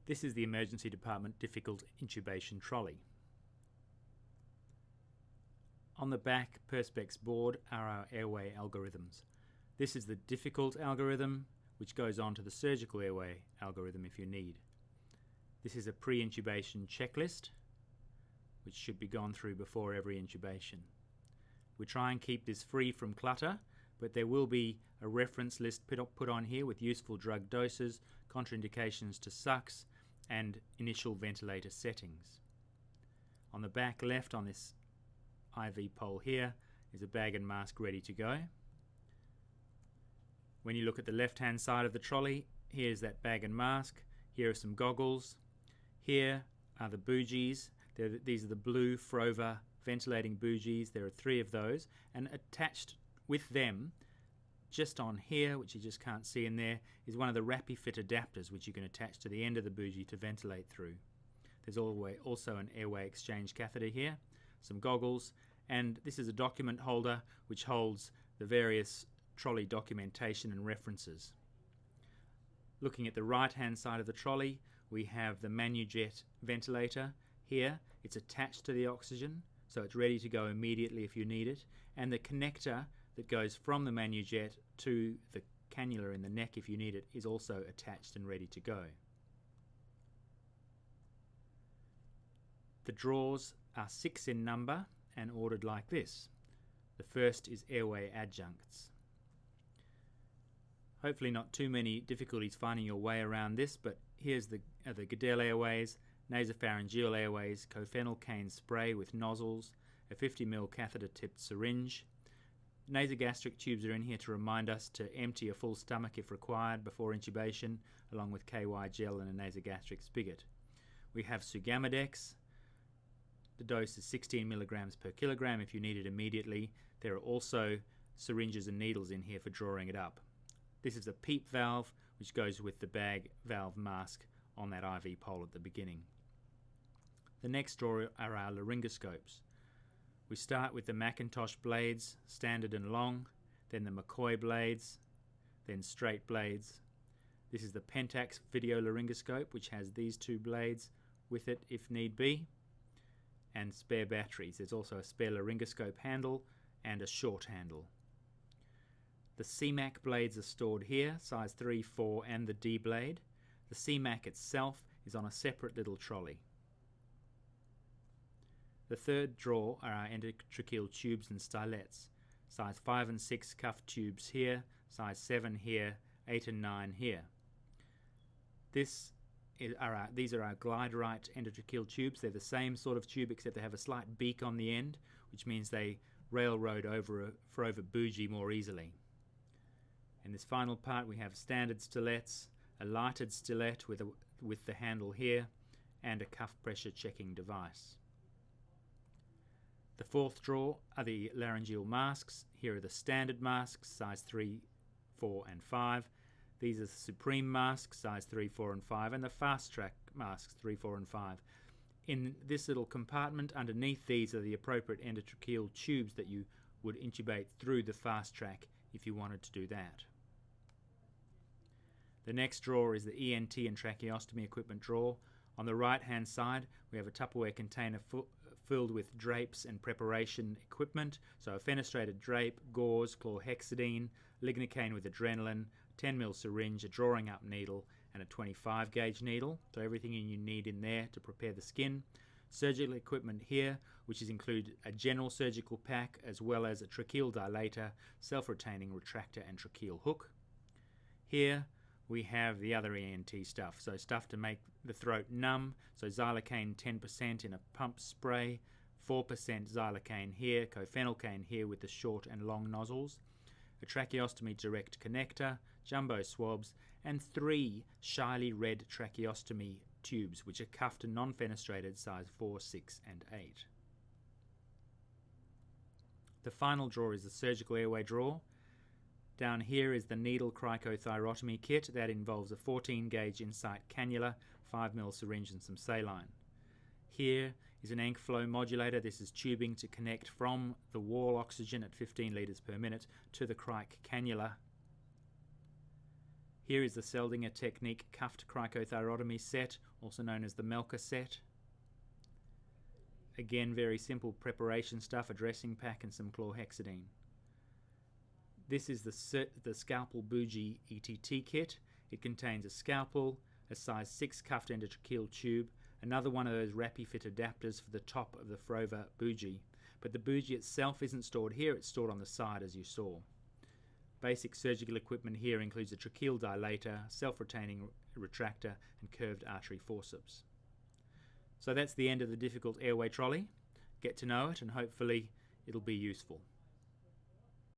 This is the emergency department difficult intubation trolley. On the back Perspex board are our airway algorithms. This is the difficult algorithm, which goes on to the surgical airway algorithm if you need. This is a pre-intubation checklist, which should be gone through before every intubation. We try and keep this free from clutter, but there will be a reference list put on here with useful drug doses, contraindications to sucks, and initial ventilator settings. On the back left on this IV pole here is a bag and mask ready to go. When you look at the left hand side of the trolley, here's that bag and mask. Here are some goggles. Here are the bougies. These are the blue Frover ventilating bougies. There are 3 of those, and attached with them just on here, which you just can't see in there, is one of the RappiFit adapters which you can attach to the end of the bougie to ventilate through. There's also an airway exchange catheter here, some goggles, and this is a document holder which holds the various trolley documentation and references. Looking at the right hand side of the trolley, we have the ManuJet ventilator here. It's attached to the oxygen, so it's ready to go immediately if you need it, and the connector that goes from the ManuJet to the cannula in the neck if you need it is also attached and ready to go. The drawers are 6 in number and ordered like this. The first is Airway Adjuncts. Hopefully not too many difficulties finding your way around this, but here's the Goodell Airways, nasopharyngeal airways, cofenylcaine spray with nozzles, a 50ml catheter tipped syringe. Nasogastric tubes are in here to remind us to empty a full stomach if required before intubation, along with KY gel and a nasogastric spigot. We have Sugamadex. The dose is 16 milligrams per kilogram if you need it immediately. There are also syringes and needles in here for drawing it up. This is a PEEP valve which goes with the bag valve mask on that IV pole at the beginning. The next drawer are our laryngoscopes. We start with the Macintosh blades, standard and long, then the McCoy blades, then straight blades. This is the Pentax video laryngoscope, which has these 2 blades with it if need be, and spare batteries. There's also a spare laryngoscope handle and a short handle. The CMAC blades are stored here, size 3, 4 and the D blade. The CMAC itself is on a separate little trolley. The third drawer are our endotracheal tubes and stylets. Size 5 and 6 cuff tubes here, size 7 here, 8 and 9 here. These are our glide right endotracheal tubes. They're the same sort of tube except they have a slight beak on the end, which means they railroad over bougie more easily. In this final part we have standard stylets, a lighted stylet with the handle here, and a cuff pressure checking device. The fourth drawer are the laryngeal masks. Here are the standard masks, size 3, 4 and 5. These are the Supreme masks, size 3, 4 and 5, and the Fast Track masks, 3, 4 and 5. In this little compartment underneath these are the appropriate endotracheal tubes that you would intubate through the Fast Track if you wanted to do that. The next drawer is the ENT and tracheostomy equipment drawer. On the right hand side we have a Tupperware container filled with drapes and preparation equipment, so a fenestrated drape, gauze, chlorhexidine, lignocaine with adrenaline, 10ml syringe, a drawing up needle and a 25 gauge needle, so everything you need in there to prepare the skin. Surgical equipment here, which include a general surgical pack as well as a tracheal dilator, self-retaining retractor and tracheal hook. Here we have the other ENT stuff, so stuff to make the throat numb, so xylocaine 10% in a pump spray, 4% xylocaine here, cofenylcaine here with the short and long nozzles, a tracheostomy direct connector, jumbo swabs, and 3 shyly red tracheostomy tubes which are cuffed and non-fenestrated, size 4, 6 and 8. The final drawer is the surgical airway drawer. Down here is the needle cricothyrotomy kit. That involves a 14 gauge Insight cannula, 5ml syringe and some saline. Here is an Ank flow modulator. This is tubing to connect from the wall oxygen at 15 litres per minute to the cric cannula. Here is the Seldinger Technique cuffed cricothyrotomy set, also known as the Melker set. Again, very simple preparation stuff, a dressing pack and some chlorhexidine. This is the Scalpel Bougie ETT kit. It contains a scalpel, a size 6 cuffed endotracheal tube, another one of those RapiFit adapters for the top of the Frover bougie. But the bougie itself isn't stored here, it's stored on the side as you saw. Basic surgical equipment here includes a tracheal dilator, self-retaining retractor and curved artery forceps. So that's the end of the difficult airway trolley. Get to know it and hopefully it'll be useful.